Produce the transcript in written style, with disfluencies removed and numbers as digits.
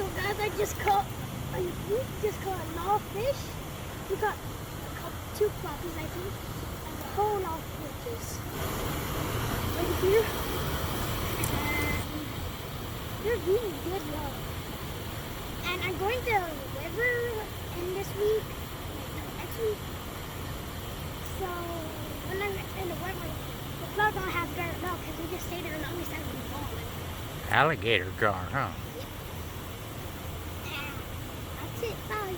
So guys, we just caught a lot of fish. We got two floppies, I think, and a whole lot of fishes right here. And they're really good, y'all. And I'm going to the river in this week, next week. So when I'm in the river, the flood don't have dirt milk because we just stay there and always have them falling. Alligator jar, huh? That's it. Bye.